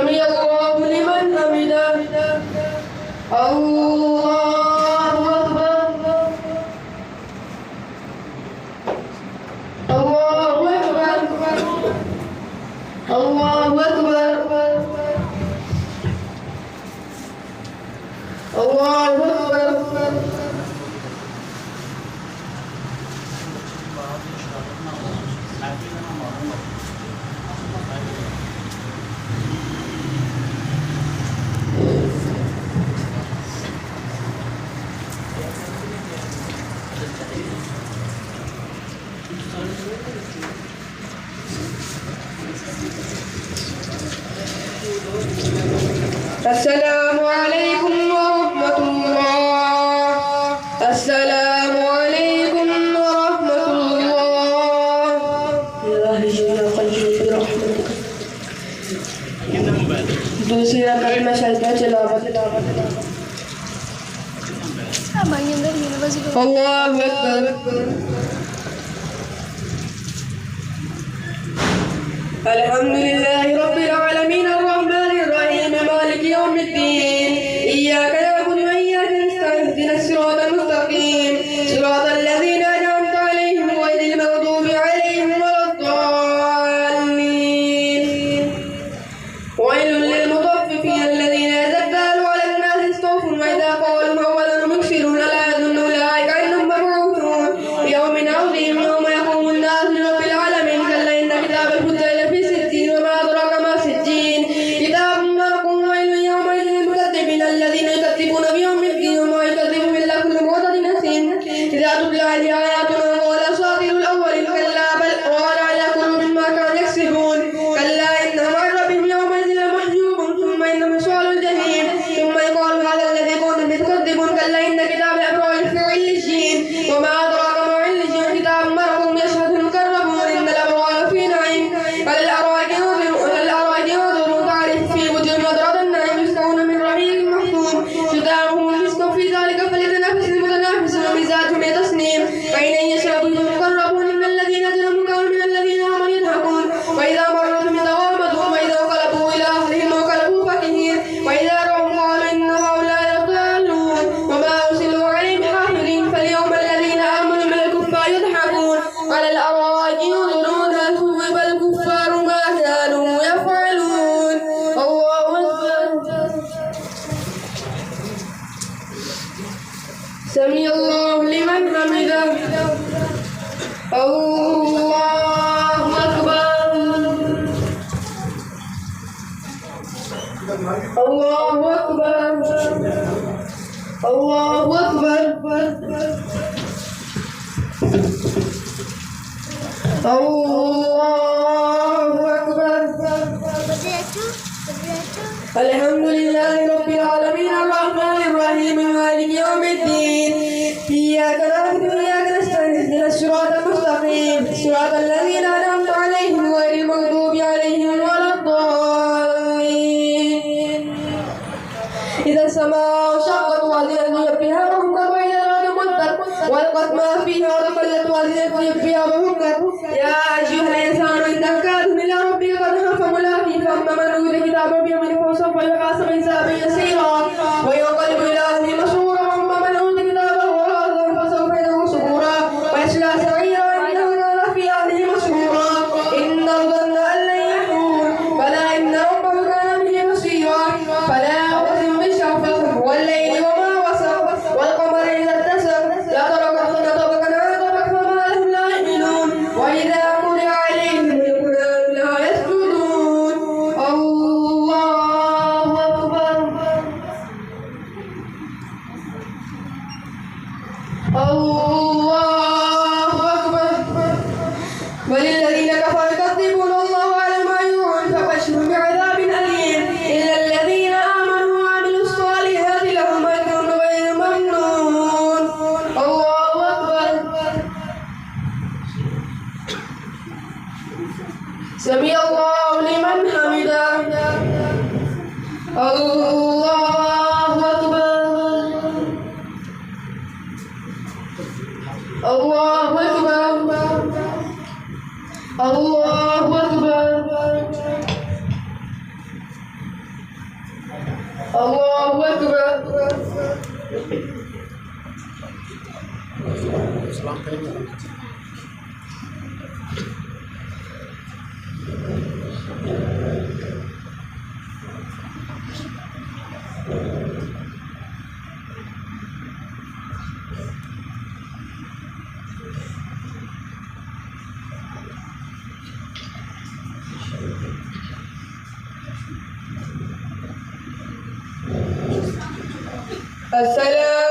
سمع الله لمن حمده. الله أكبر. الله أكبر. الله أكبر. الله أكبر. السلام عليكم ورحمة الله. السلام عليكم ورحمة الله. يا هجر قلبي برحمتك. دوسرا كلمة شلكة تلاوة. الله أكبر. الحمد لله رب العالمين الرحمن الرحيم مالك يوم الدين إياك نعبد وإياك نستعين اهدنا الصراط المستقيم صراط الذين أنعمت عليهم غير المغضوب عليهم ولا الضالين. ويل للمطففين الذين إذا اكتالوا على الناس يستوفون وإذا قالوا حولا يكسرون لا يظن أولئك أنهم مبعوثون يوم عظيم يوم يقوم الناس لرب العالمين. كلا إن كتاب الهدى وما أدراك ما سجين كتاب مرقوم. ويل يومئذ للمكذبين الذين يكذبون بيوم الدين وما يكذب إلا كل معتد أثيم. إذا تتلى عليه آياتنا قال أساطير الأولين كلا بل ران على قلوبهم ما كانوا يكسبون. كلا إنهم عن ربهم يومئذ لمحجوبون ثم إنهم يصلون الجحيم ثم يقال هذا الذي كنتم تكذبون. كلا إن كتاب الأبرار في عليين وما أدراك ما عليين كتاب مرقوم يشهده المقربون إن الأبرار في نعيم على الأرائك ينظرون تعرف في وجوههم نضرة النعيم يسقون من رحيق مختوم ختامه مسك في ذلك فليتنافس المتنافسون مزاجهم تسنيم فإن يشربوا المقربون إن الذين أجرموا كانوا من الذين آمنوا يضحكون وإذا مروا بهم تغامضوا وإذا انقلبوا إلى أهلهم انقلبوا فكهين وإذا رأوا قالوا إن هؤلاء لضالون وما أرسلوا عليهم حافظين. فاليوم الذين آمنوا من الكفار يضحكون على الأرائك ينظرون هل ثوب الكفار ما كانوا يفعلون. الله أكبر. سمع الله لمن حمده. الله أكبر. الله أكبر. الله أكبر. الله أكبر. الحمد لله رب العالمين الرحمن الرحيم مالك يوم الدين إياك نعبد وإياك نستعين اهدنا الصراط المستقيم صراط الذين أنعمت عليهم غير المغضوب عليهم ولا الضالين. إذا السماء انشقت وأذنت لربها وحقت وإذا الأرض مدت وألقت ما فيها وتخلت وأذنت لربها وحقت. يا أيها الإنسان إنك كادح إلى ربك قدحا فملاقيه فأما من أوتي كتابه بيمينه فسوف يحاسب حسابا يسيرا وينقلب إلى أهله مسرورا. وأما من أوتي كتابه وراء ظهره فسوف يدعو ثبورا ويصلى سعيرا إنه كان في أهله مسرورا. إن ظن أن لن يحور بلى إن ربه كان به بصيرا. فلا أقسم بالشفق والليل وما وسق والقمر إذا اتسق لتركن طبقا عن طبق فما لهم لا يؤمنون وإذا قرئ عليهم القرآن لا يسجدون. الله أكبر. الله أكبر. وللذين كفروا يكذبون الله على ما يوعون فبشرهم بعذاب أليم إلا الذين آمنوا وعملوا الصالحات لهم أجر غير ممنون. الله أكبر. سمع الله لمن حمده. الله أكبر. الله أكبر. الله أكبر. السلام عليكم. السلام